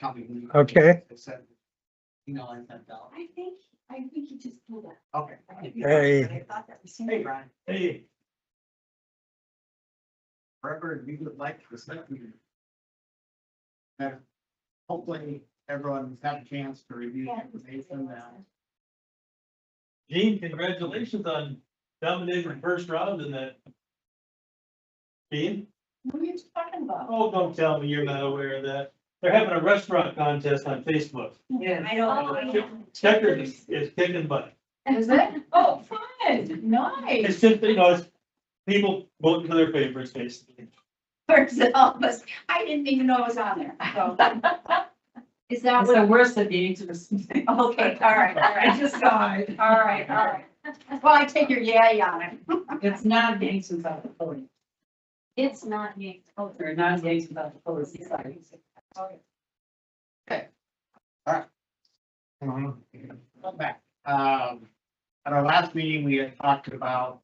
Okay. Email I sent out. I think he just pulled that. Okay. Hey. I thought that was him. Hey, Brian. Hey, Wherever you would like to set. Hopefully everyone's had a chance to review the information that. Gene, congratulations on dominating the first round in that. Gene? What are you talking about? Oh, don't tell me you're not aware of that. They're having a restaurant contest on Facebook. Yeah. I don't. Checkers is kicking butt. Is it? Oh, fun, It's nice. just, it's people voting for their favorites, basically. Where's Elvis? I didn't even know it was on there. So. Is that It's the what? worst of the ages. Okay, all right, all I right, just died. all right, all right. Well, I take your yay on it. It's not gangs without the police. It's not me. Or not gangs without the police. It's like- Come back. At our last meeting, we had talked about,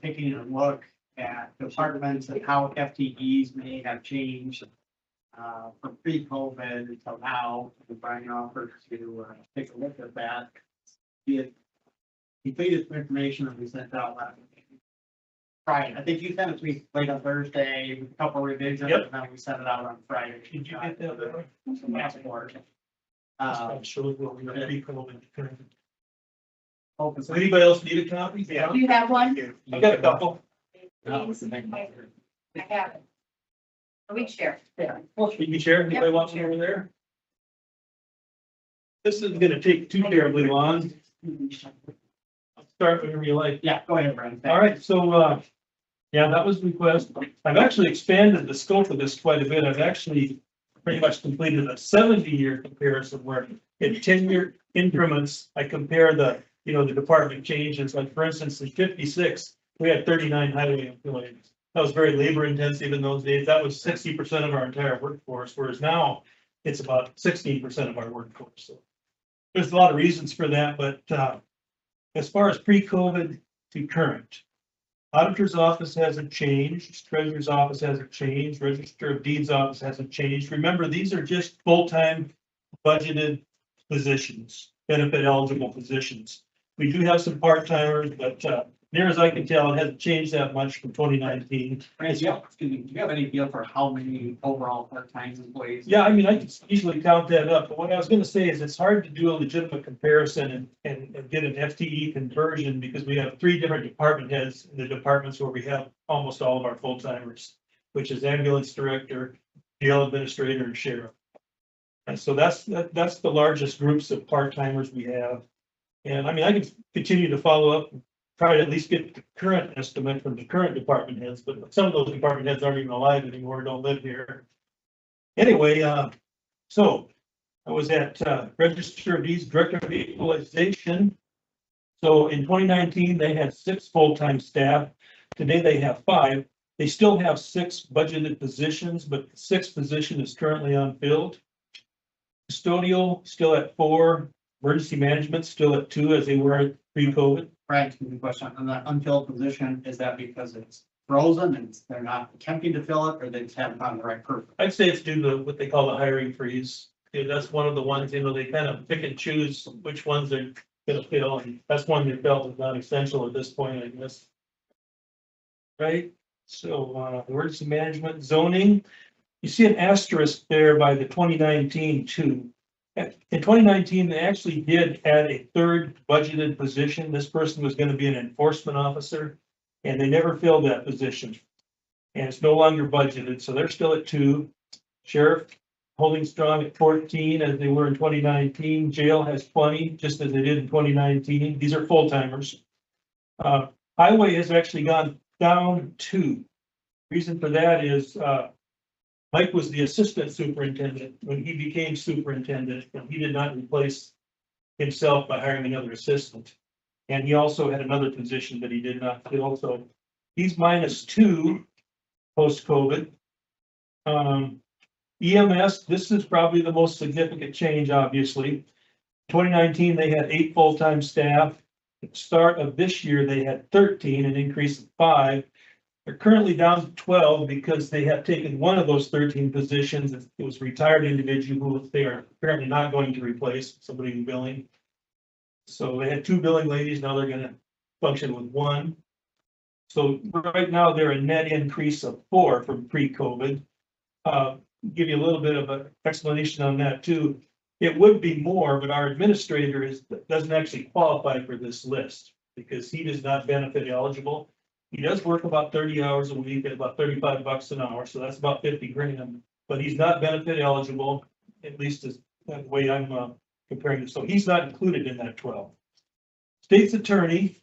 taking a look at departments and how FTEs may have changed. From pre-COVID until now, and Brian offered to, take a look at that. He had completed some information that we sent out last week. Friday, I think you sent it to me late on Thursday, with a couple revisions, Yep. and then we sent it out on Friday. Did you get that? Last board. I'm sure what we are equal. Focus. Does anybody else need a copy? Yeah. Do you have one? I've got a couple. I have it. We share. Yeah. Well, you can share, anybody wants one over there? This is gonna take too terribly long. I'll start whenever you like. Yeah, go ahead, Brian. All right, so, yeah, that was the request. I've actually expanded the scope of this quite a bit. I've actually pretty much completed a 70-year comparison where in 10-year increments, I compare the department changes. Like, for instance, in 56, we had 39 highway employees. That was very labor intensive in those days. That was 60% of our entire workforce, whereas now it's about 16% of our workforce. So there's a lot of reasons for that, but, as far as pre-COVID to current, auditor's office hasn't changed, treasurer's office hasn't changed, register of deeds office hasn't changed. Remember, these are just full-time budgeted positions, benefit eligible positions. We do have some part-timers, but near as I can tell, it hasn't changed that much from 2019. Randy, do you have any feel for how many overall part-time employees? Yeah, I mean, I can easily count that up, but what I was gonna say is it's hard to do a legitimate comparison and get an FTE conversion because we have 3 different department heads in the departments where we have almost all of our full timers, which is ambulance director, jail administrator, and sheriff. And so that's the largest groups of part timers we have. And I mean, I can continue to follow up, try to at least get the current estimate from the current department heads, but some of those department heads aren't even alive anymore, don't live here. Anyway, so I was at Register of Deeds Director of Equalization. So in 2019, they had 6 full-time staff. Today they have 5. They still have 6 budgeted positions, but the 6th position is currently unfilled. Custodial still at 4. Emergency management still at 2 as they were pre-COVID. Brian, the question on the unfilled position, is that because it's frozen and they're not attempting to fill it, or they just haven't found the right person? I'd say it's due to what they call the hiring freeze. Yeah, that's one of the ones, they kind of pick and choose which ones they're gonna fill, and that's one they felt is not essential at this point, I guess. Right, so, emergency management zoning, you see an asterisk there by the 2019 too. In 2019, they actually did add a 3rd budgeted position. This person was gonna be an enforcement officer, and they never filled that position. And it's no longer budgeted, so they're still at 2. Sheriff holding strong at 14 as they were in 2019. Jail has 20, just as they did in 2019. These are full timers. Highway has actually gone down 2. Reason for that is Mike was the assistant superintendent when he became superintendent, and he did not replace himself by hiring another assistant. And he also had another position that he did not fill, so he's -2 post-COVID. EMS, this is probably the most significant change, obviously. 2019, they had 8 full-time staff. At the start of this year, they had 13, an increase of 5. They're currently down to 12 because they have taken one of those 13 positions. It was a retired individual who they are apparently not going to replace, somebody in billing. So they had 2 billing ladies, now they're gonna function with 1. So right now, they're a net increase of 4 from pre-COVID. Give you a little bit of an explanation on that too. It would be more, but our administrator doesn't actually qualify for this list because he is not benefit eligible. He does work about 30 hours a week at about $35 an hour, so that's about 50 grand, but he's not benefit eligible, at least as the way I'm comparing it. So he's not included in that 12. State's attorney,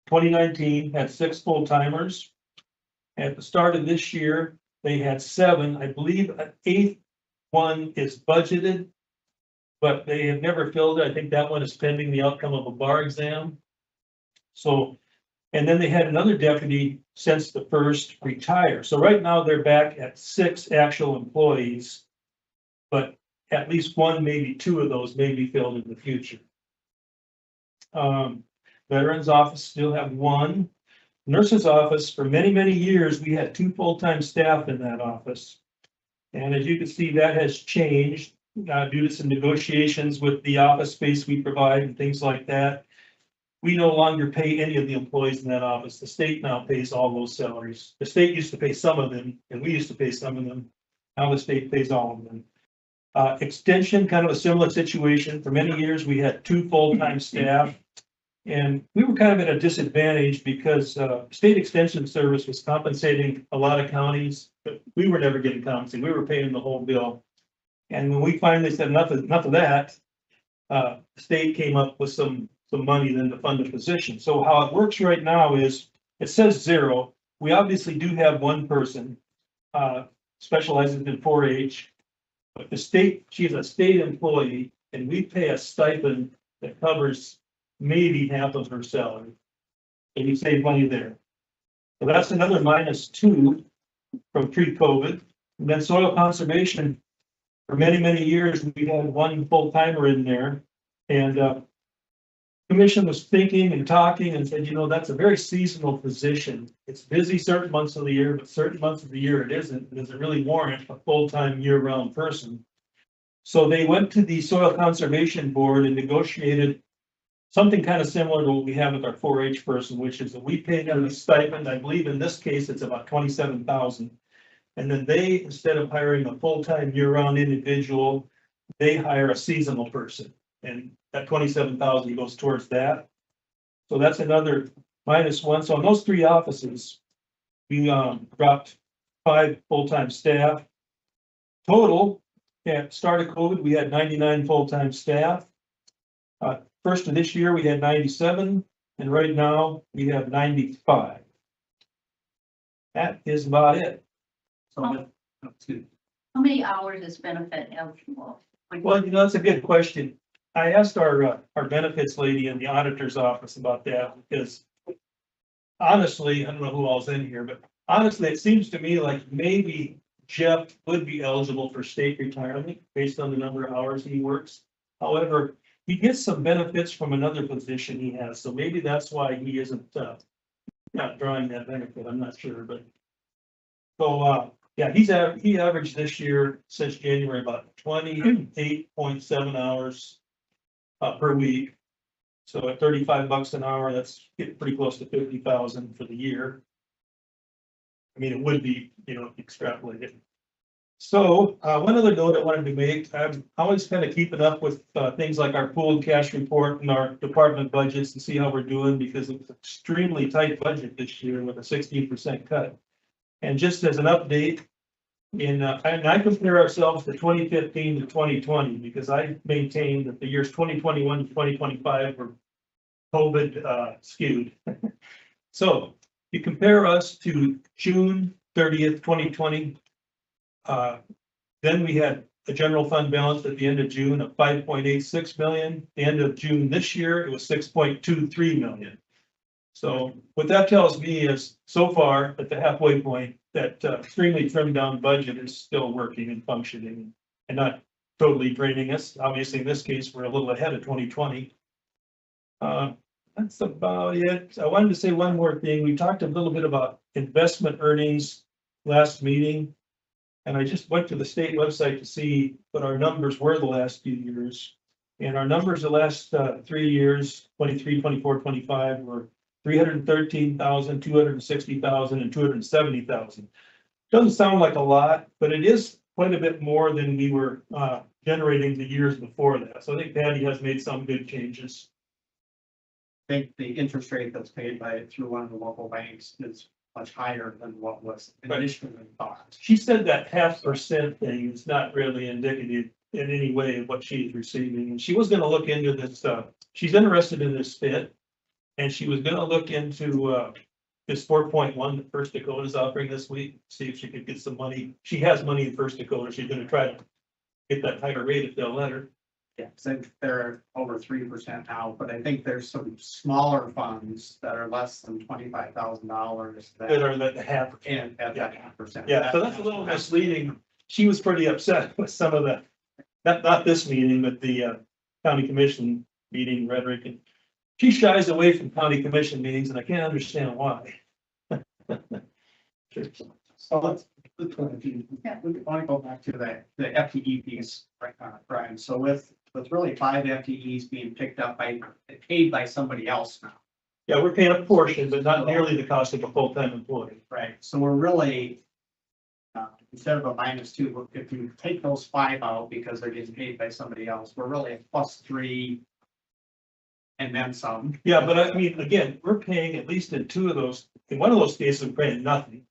2019 had 6 full timers. At the start of this year, they had 7. I believe an 8th one is budgeted, but they have never filled it. I think that one is pending the outcome of a bar exam. So, and then they had another deputy since the first retire. So right now they're back at 6 actual employees, but at least 1, maybe 2 of those may be filled in the future. Veterans office still have 1. Nurse's office, for many, many years, we had 2 full-time staff in that office. And as you can see, that has changed due to some negotiations with the office space we provide and things like that. We no longer pay any of the employees in that office. The state now pays all those salaries. The state used to pay some of them, and we used to pay some of them. Now the state pays all of them. Extension, kind of a similar situation. For many years, we had 2 full-time staff. And we were kind of at a disadvantage because state extension service was compensating a lot of counties, but we were never getting compensated. We were paying the whole bill. And when we finally said enough of that, the state came up with some money then to fund the position. So how it works right now is it says 0. We obviously do have 1 person specializing in 4-H, but the state, she's a state employee, and we pay a stipend that covers maybe half of her salary. And you save money there. So that's another -2 from pre-COVID. And then soil conservation, for many, many years, we had 1 full-timer in there. And commission was thinking and talking and said, that's a very seasonal position. It's busy certain months of the year, but certain months of the year it isn't. It doesn't really warrant a full-time year-round person. So they went to the soil conservation board and negotiated something kind of similar to what we have with our 4-H person, which is that we pay them a stipend. I believe in this case, it's about $27,000. And then they, instead of hiring a full-time year-round individual, they hire a seasonal person. And that $27,000 goes towards that. So that's another -1. So in those 3 offices, we dropped 5 full-time staff. Total, at start of COVID, we had 99 full-time staff. First of this year, we had 97, and right now we have 95. That is about it. So, How many hours is benefit eligible? well, that's a good question. I asked our benefits lady in the auditor's office about that because honestly, I don't know who all's in here, but honestly, it seems to me like maybe Jeff would be eligible for state retirement based on the number of hours he works. However, he gets some benefits from another position he has, so maybe that's why he isn't not drawing that benefit. I'm not sure, but so yeah, he averaged this year since January about 28.7 hours per week. So at $35 an hour, that's getting pretty close to 50,000 for the year. I mean, it would be, extrapolated. So one other note I wanted to make, I'm always kind of keeping up with things like our pooled cash report and our department budgets to see how we're doing because it was an extremely tight budget this year with a 16% cut. And just as an update, and I compare ourselves to 2015 to 2020 because I maintain that the years 2021 to 2025 were COVID skewed. So you compare us to June 30th, 2020. Then we had a general fund balance at the end of June of 5.86 million. The end of June this year, it was 6.23 million. So what that tells me is so far at the halfway point that extremely trimmed down budget is still working and functioning and not totally draining us. Obviously, in this case, we're a little ahead of 2020. That's about it. I wanted to say one more thing. We talked a little bit about investment earnings last meeting. And I just went to the state website to see what our numbers were the last few years. And our numbers the last 3 years, 23, 24, 25, were 313,000, 260,000, and 270,000. Doesn't sound like a lot, but it is quite a bit more than we were generating the years before that. So I think Patty has made some good changes. I think the interest rate that's paid by, through one of the local banks is much higher than what was initially thought. She said that 0.5% thing is not really indicative in any way of what she's receiving. And she was gonna look into this, she's interested in this fit. And she was gonna look into this 4.1 that First Dakota is offering this week, see if she could get some money. She has money in First Dakota. She's gonna try to get that higher rate if they'll let her. Yeah, so they're over 3% now, but I think there's some smaller funds that are less than $25,000 That that are the half. and at that 0.5%. Yeah, so that's a little misleading. She was pretty upset with some of the, not this meeting, but the county commission meeting rhetoric. And she shies away from county commission meetings and I can't understand why. So let's we want to go back to the FTE piece, right, Brian. So with really 5 FTEs being picked up paid by somebody else now, Yeah, we're paying a portion, but not nearly the cost of a full-time employee. right? So we're really, instead of a -2, if you take those 5 out because they're getting paid by somebody else, we're really at +3 and then some. Yeah, but I mean, again, we're paying at least in 2 of those, in one of those cases, we're paying nothing.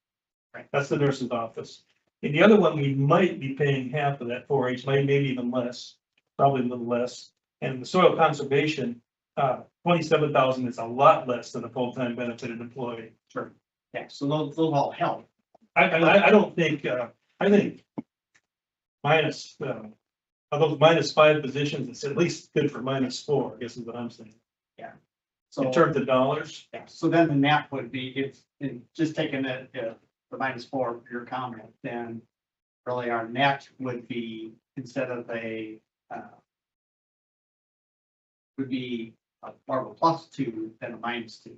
Right. That's the nurse's office. In the other one, we might be paying half of that 4H, maybe even less, probably a little less. And the soil conservation, 27,000 is a lot less than a full-time benefited employee. Sure. Yeah, so those all help. I don't think, I think minus, of those -5 positions, it's at least good for -4, I guess is what I'm saying. So, In terms of dollars. yeah, so then the net would be, if, in just taking the -4 for your comment, then really our net would be, instead of would be more of a +2 than a -2.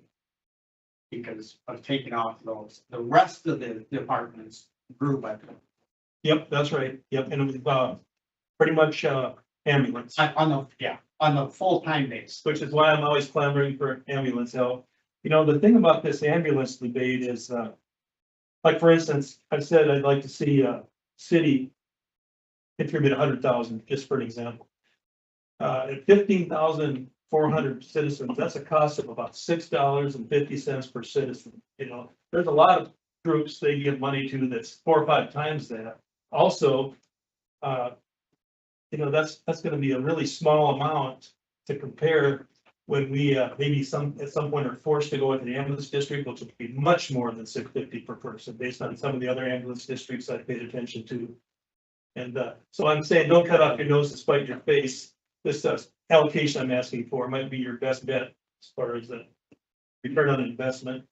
Because of taking off those, the rest of the departments grew by Yep, that's right. Yep, and it was pretty much ambulance, on the full-time base. which is why I'm always clamoring for ambulance help. You know, the thing about this ambulance debate is, like, for instance, I said I'd like to see a city contribute 100,000, just for an example. At 15,400 citizens, that's a cost of about $6.50 per citizen. You know, there's a lot of groups they give money to that's 4 or 5 times that. Also, you know, that's gonna be a really small amount to compare when we maybe at some point are forced to go into the ambulance district, which would be much more than $6.50 per person, based on some of the other ambulance districts I paid attention to. And so I'm saying, don't cut off your nose to spite your face. This allocation I'm asking for might be your best bet as far as the return on investment.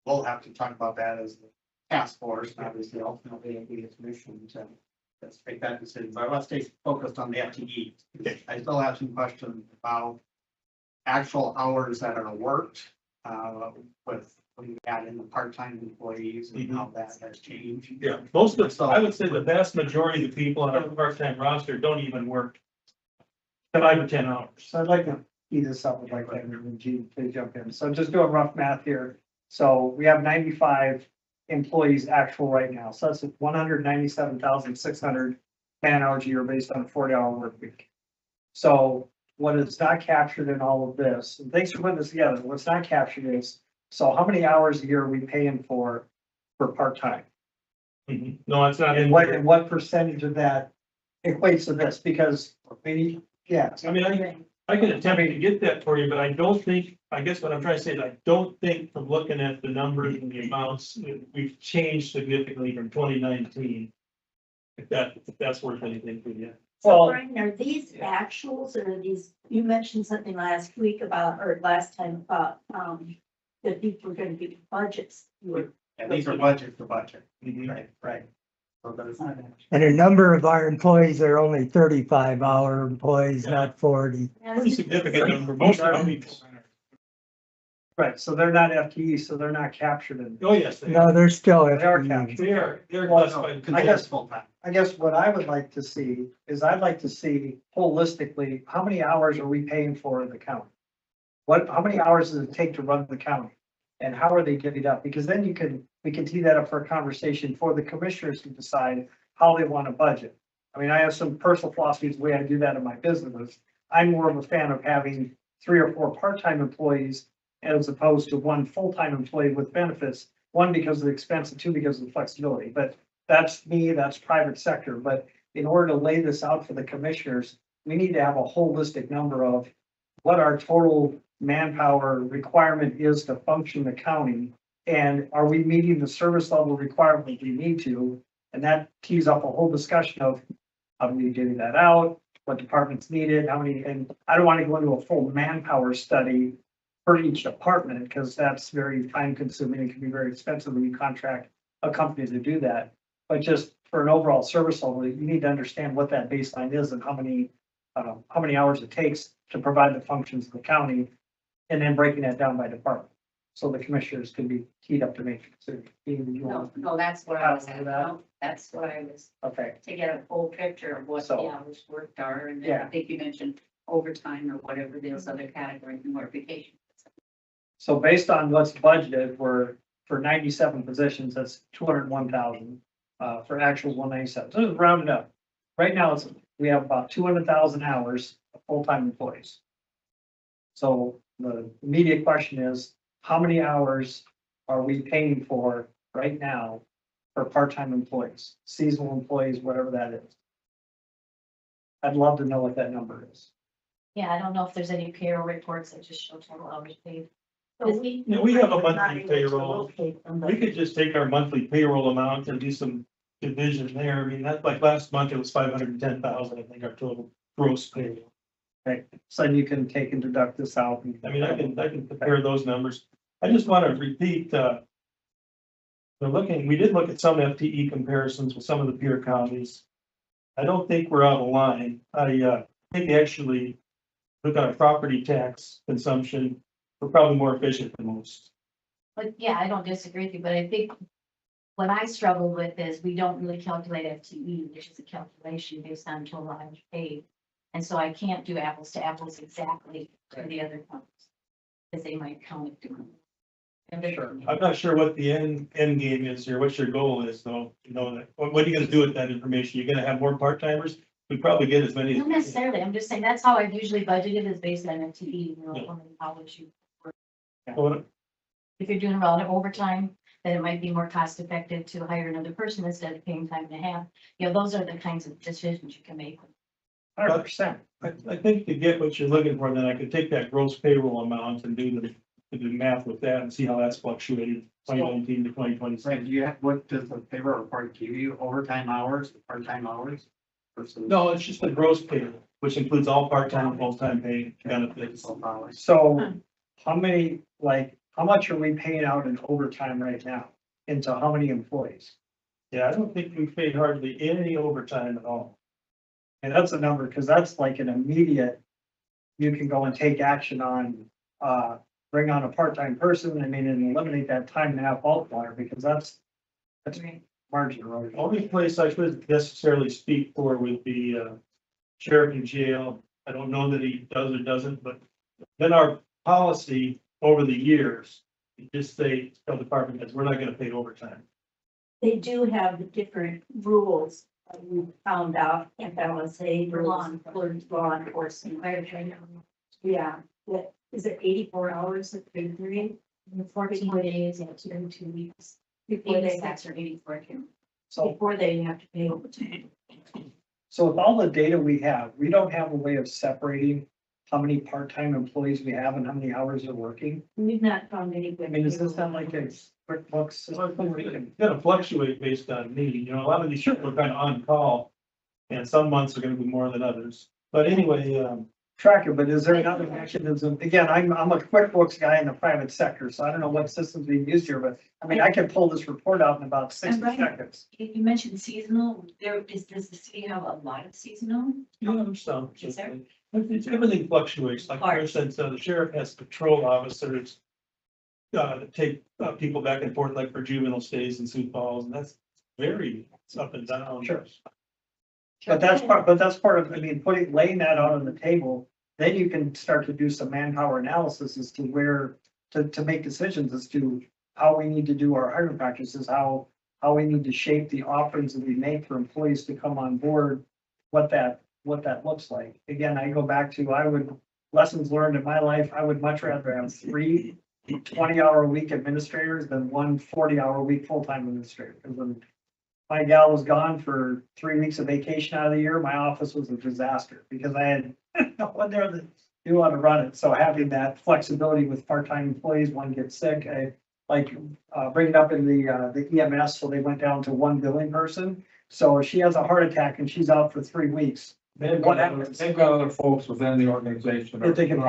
We'll have to talk about that as the task force, not as the ultimately it'll be a commission to let's make that decision, but let's stay focused on the FTE. I still have some questions about actual hours that are worked, with when you add in the part-time employees and how that has changed. Yeah, most of, I would say the vast majority of the people on our part-time roster don't even work 5 or 10 hours. So I'd like to eat this up with like Kevin and Gene to jump in. So just doing rough math here. So we have 95 employees actual right now. So that's 197,600 man hours a year based on a 40-hour work week. So what is not captured in all of this, and thanks for putting this together, what's not captured is, so how many hours a year are we paying for part-time? No, it's not. And what percentage of that equates to this? Because maybe, yeah. I mean, I can attempt to get that for you, but I don't think, I guess what I'm trying to say is I don't think from looking at the numbers and the amounts, we've changed significantly from 2019. If that's worth anything for you. So Well- Brian, are these actuals or are these, you mentioned something last week about, or last time about, that these were gonna be budgets. And these are budget for budget. Mhm. Right. So there's, And a number of our employees are only 35-hour employees, not 40. Pretty significant number, most of them. Right, so they're not FTEs, so they're not captured in. Oh, yes, they No, they're still They are FTEs. captured. they're Well, classified. I guess- full time. I guess what I would like to see is I'd like to see holistically, how many hours are we paying for in the county? How many hours does it take to run the county? And how are they divvied up? Because then we can tee that up for a conversation for the commissioners to decide how they want to budget. I mean, I have some personal philosophies, the way I do that in my business. I'm more of a fan of having 3 or 4 part-time employees as opposed to 1 full-time employee with benefits. 1, because of the expense, and 2, because of the flexibility. But that's me, that's private sector. But in order to lay this out for the commissioners, we need to have a holistic number of what our total manpower requirement is to function the county. And are we meeting the service level requirement we need to? And that tees up a whole discussion of how do we divvy that out, what departments needed, how many, and I don't want to go into a full manpower study for each department, because that's very time consuming. It can be very expensive when you contract a company to do that. But just for an overall service level, you need to understand what that baseline is and how many hours it takes to provide the functions of the county, and then breaking that down by department. So the commissioners can be keyed up to make decisions. No, that's what I was Happy at. with that? No, that's what I was, Okay, to get a full picture of what the So- hours worked are, and then Yeah. I think you mentioned overtime or whatever those other categories and vacation. so based on what's budgeted, for 97 positions, that's 201,000, for actual 197. So just round it up. Right now, we have about 200,000 hours of full-time employees. So the immediate question is, how many hours are we paying for right now for part-time employees, seasonal employees, whatever that is? I'd love to know what that number is. Yeah, I don't know if there's any payroll reports that just show total hours paid. Yeah, we have a monthly payroll. We could just take our monthly payroll amount and do some division there. I mean, that's like last month, it was 510,000, I think, our total gross payroll. Okay, so you can take and deduct this out. I mean, I can compare those numbers. I just want to repeat, we did look at some FTE comparisons with some of the peer counties. I don't think we're out of line. I think actually, look at our property tax consumption, we're probably more efficient than most. But yeah, I don't disagree with you, but I think what I struggle with is we don't really calculate FTE, which is a calculation based on total hours paid. And so I can't do apples to apples exactly to the other counties, because they might count it differently. Sure. I'm not sure what the end game is here, what your goal is, though, you know, what are you gonna do with that information? You're gonna have more part-timers? We probably get as many. Not necessarily, I'm just saying, that's how I've usually budgeted is based on FTE, you know, how many hours you. Well, If you're doing a lot of overtime, then it might be more cost effective to hire another person instead of paying time and a half. You know, those are the kinds of decisions you can make. 100%. I think to get what you're looking for, then I could take that gross payroll amount and do the math with that and see how that's fluctuated 2019 to 2026. Right, do you have, what does the payroll report give you, overtime hours, part-time hours? Versus No, it's just the gross payroll, which includes all part-time and full-time pay benefits. hours? So how much are we paying out in overtime right now? Into how many employees? Yeah, I don't think we paid hardly any overtime at all. And that's a number, because that's like an immediate, you can go and take action on, bring on a part-time person, I mean, and eliminate that time and a half multiplier, because that's margin erosion. Only place I could necessarily speak for would be sheriff in jail. I don't know that he does or doesn't, but then our policy over the years, it just say, tell department heads, we're not gonna pay overtime. They do have the different rules. We found out FLSA For law rules for law enforcement. Fire training, Yeah, what, is it 84 hours of pay period? 14 days, and 2 weeks. Before they have, 86 or 84. So, before they have to pay overtime. so with all the data we have, we don't have a way of separating how many part-time employees we have and how many hours they're working. We've not found any good. I mean, is this not like a QuickBooks system? It's gonna fluctuate based on need, you know, a lot of these people are kind of on call. And some months are gonna be more than others, but anyway, track it, but is there another mechanism? Again, I'm a QuickBooks guy in the private sector, so I don't know what systems being used here, but I mean, I can pull this report out in about 60 And right. seconds. You mentioned seasonal, does the city have a lot of seasonal? Some, Is there? everything fluctuates, like for instance, the sheriff has patrol officers. That take people back and forth, like for juvenile stays in Sioux Falls, and that's very, it's up and down. Sure. But that's part of, I mean, laying that out on the table, then you can start to do some manpower analysis as to where, to make decisions as to how we need to do our hiring practices, how we need to shape the offerings that we make for employees to come on board, what that looks like. Again, I go back to, lessons learned in my life, I would much rather have 3 20-hour-a-week administrators than 1 40-hour-a-week full-time administrator. Because when my gal was gone for 3 weeks of vacation out of the year, my office was a disaster because I had no one there that knew how to run it. So having that flexibility with part-time employees, one gets sick, I bring it up in the EMS, so they went down to 1 billing person. So if she has a heart attack and she's out for 3 weeks, They've got other folks within the organization. That they can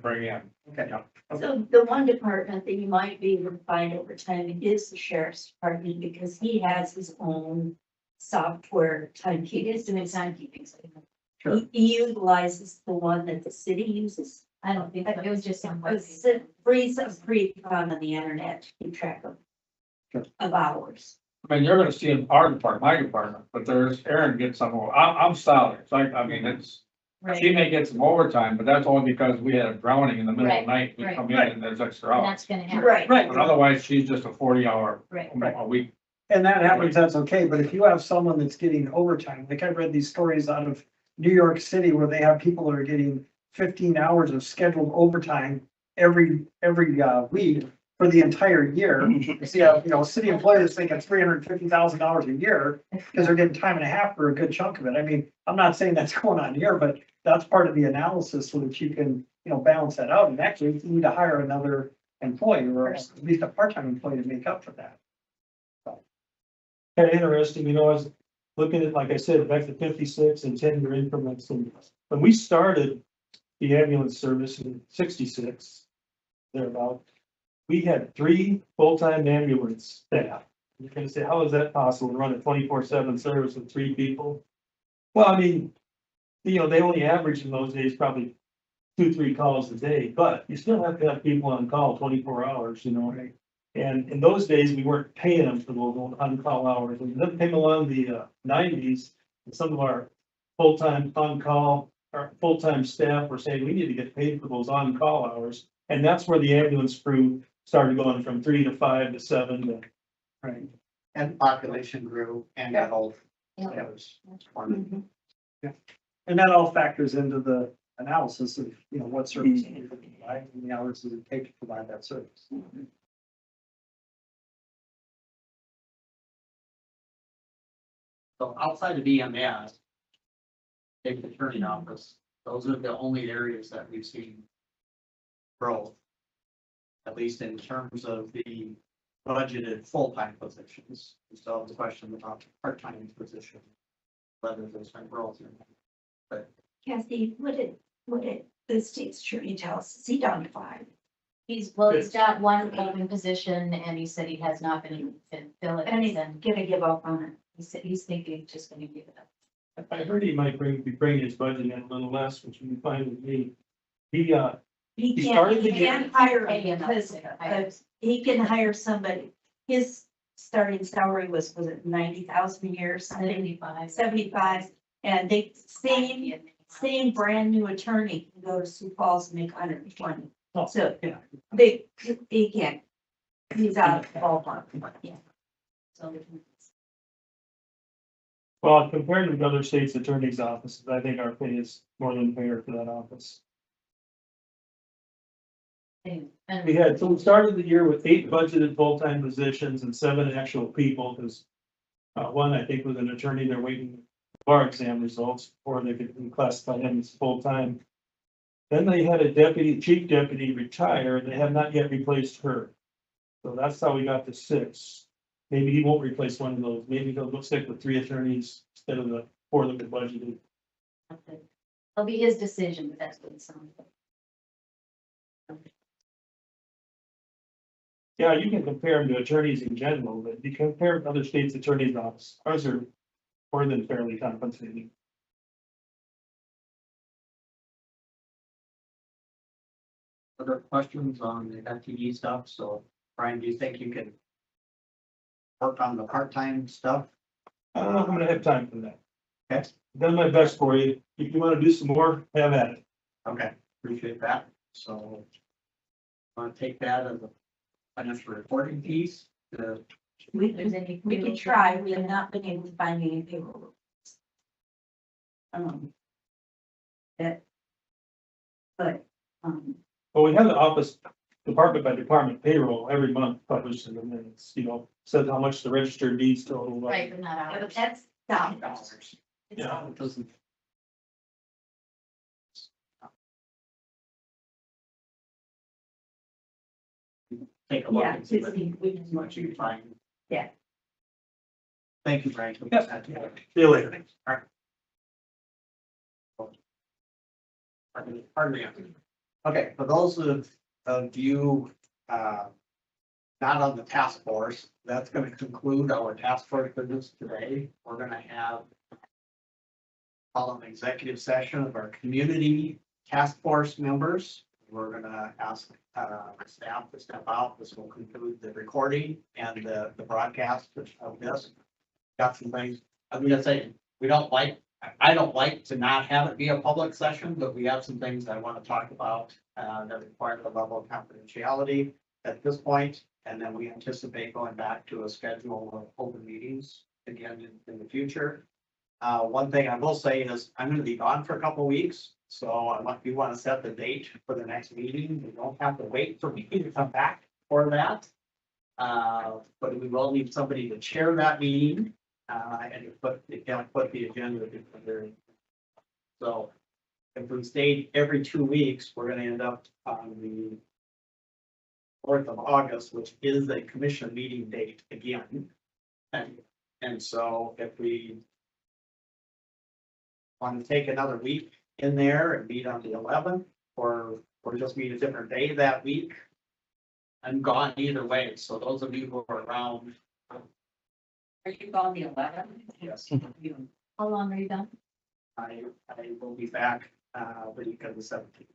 bring in. okay. So the one department that you might be able to find over time is the sheriff's department because he has his own software He timekeeping. is doing timekeeping, so Sure. He utilizes the one that the city uses. I don't think, so. It was just some. It's free on the internet to keep track Sure. of hours. I mean, you're gonna see in our department, my department, but there's, Aaron gets some, I'm salary, so I mean, she Right, may get some overtime, but that's only because we had a drowning in the middle of the night, we Right, come in right. and there's extra and hours. that's gonna happen. Right. But otherwise, she's just a 40-hour Right. a week. And that happens, that's okay, but if you have someone that's getting overtime, like I read these stories out of New York City where they have people that are getting 15 hours of scheduled overtime every week for the entire year. You see, city employees think it's $350,000 a year because they're getting time and a half for a good chunk of it. I mean, I'm not saying that's going on here, but that's part of the analysis so that you can, balance that out. And actually, you need to hire another employee or at least a part-time employee to make up for that. Kind of interesting, I was looking at, like I said, back to 56 and 10-year increments, and when we started the ambulance service in 66, thereabout, we had 3 full-time ambulance staff. You're gonna say, how is that possible to run a 24/7 service with 3 people? Well, I mean, they only averaged in those days probably 2-3 calls a day, but you still have to have people on call 24 hours, right? And in those days, we weren't paying them for those on-call hours. And then came along the 90s, and some of our full-time on-call, our full-time staff were saying, we need to get paid for those on-call hours. And that's where the ambulance crew started going from 3 to 5 to 7 to. Right. And population grew and got old. Yeah. That was one. And that all factors into the analysis of, what service you need to provide and the hours that it takes to provide that service. So outside of EMS, take the attorney office, those are the only areas that we've seen growth. At least in terms of the budgeted full-time positions. We still have the question about part-time position, whether there's been growth in that. Kathy, what did the state's attorney tell us? Is he down to 5? He's got 1 open position and he said he has not been able to fill it. And he's And gonna give up on it. he said he's thinking he's just gonna give it up. I heard he might be bringing his budget in a little less, which would be fine with me. He He started the can't hire Pay him enough because to hire. he can hire somebody. His starting salary was it 90,000 a year, or something, 75. 75, and they same brand new attorney can go to Sioux Falls and make 120. Oh, So yeah. he can't. He's out of the ballpark. Yeah. So Well, compared with other states' attorneys' offices, I think our pay is more than fair for that office. and So we started the year with 8 budgeted full-time positions and 7 actual people, because one, I think, was an attorney, they're waiting bar exam results before they could classify him as full-time. Then they had a chief deputy retire, and they have not yet replaced her. So that's how we got to 6. Maybe he won't replace one of those. Maybe he'll stick with 3 attorneys instead of the 4 that were budgeted. It'll be his decision, but that's what it sounds like. Yeah, you can compare them to attorneys in general, but you compare other states' attorneys' office, ours are more than fairly compensated. Other questions on the FTE stuff? So Brian, do you think you can work on the part-time stuff? I don't know if I'm gonna have time for that. Okay. Done my best for you. If you wanna do some more, have at it. Okay, appreciate that. So want to take that as a financial reporting piece? We can try, we have not been able to find any payroll. That. But, Well, we have the office, department by department payroll every month published in the minutes, you know, says how much the registered deeds total. Right, but not yeah, but ours. that's dollars. It's Yeah, ours. it doesn't. Take a look Yeah, and see what you can find. Yeah. Thank you, Frank. Yep. See you later. All right. Pardon me. Okay, for those of you, not on the task force, that's gonna conclude our task force business today. We're gonna have call an executive session of our community task force members. We're gonna ask, staff to step out. This will conclude the recording and the broadcast of this. Got some things, I'm gonna say, I don't like to not have it be a public session, but we have some things I want to talk about, that require a level of confidentiality at this point. And then we anticipate going back to a schedule of open meetings again in the future. One thing I will say is I'm gonna be gone for a couple of weeks, so if you want to set the date for the next meeting, you don't have to wait for me to come back for that. But we will need somebody to chair that meeting, and put the agenda together. So if we stayed every 2 weeks, we're gonna end up on the 4th of August, which is a commission meeting date again. And so if we want to take another week in there and meet on the 11th, or just meet a different day that week, I'm gone either way. So those of you who are around. Are you on the 11th? Yes, How long are you done? I will be back, the week of the 17th.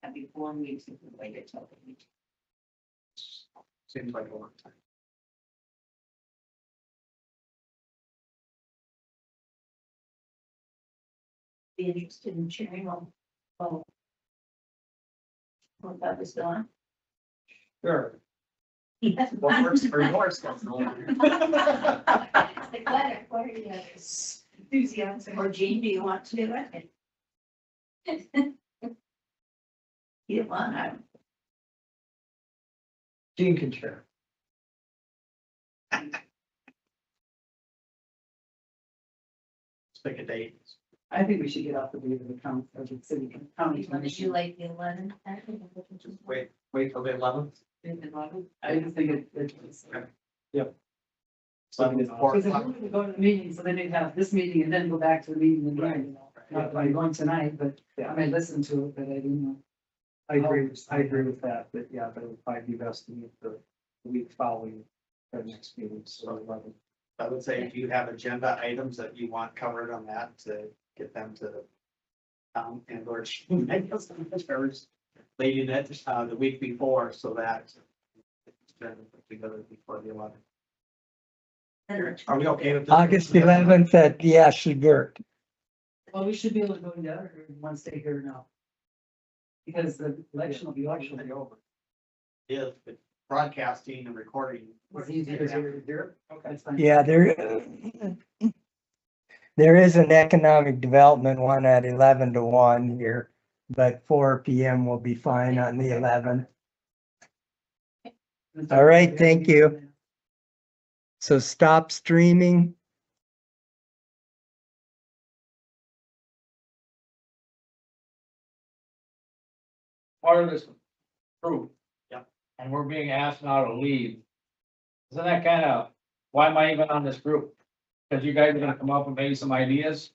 That'd be 4 weeks if we waited till the week. Seems like a long time. Be interested in sharing on, well. What that was done. Sure. Yes. What works for your schedule? It's like, what are you? Enthusiasm, or Jean, do you want to do it? You want, I don't. Gene can share. Let's pick a date. I think we should get off the date of the county, of the city county You want to do commission. like the 11th? Wait till the 11th. I just think it's. So I mean, it's 4 Because if o'clock. we're gonna go to the meeting, so then we'd have this meeting and then go back to the meeting again, you know. Not that I'm going tonight, but I may listen to it, but I do know. I agree with that, but yeah, but it would probably be best to meet the week following the next meeting, so 11. I would say if you have agenda items that you want covered on that, to get them to and or whoever's leading it, the week before, so that it's been put together before the 11th. Are we okay with this? August 11th at the Ashley Burke. Well, we should be able to go together in one state here now. Because the election will be over. If it's broadcasting and recording. It's easier to hear. Okay, that's fine. Yeah, there is an economic development one at 11 to 1 here, but 4 PM will be fine on the 11th. All right, thank you. So stop streaming. Part of this group. Yep. And we're being asked now to leave. Isn't that kind of, why am I even on this group? Because you guys are gonna come up with maybe some ideas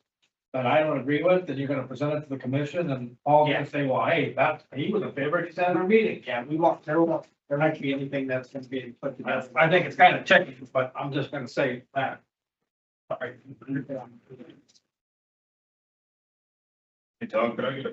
that I don't agree with, and you're gonna present it to the commission, and Paul's gonna say, well, hey, that, he was a favorite, he's at our meeting. Yeah, there not be anything that's gonna be put together. I think it's kind of tricky, but I'm just gonna say that. Sorry. Hey, Tom, could I get a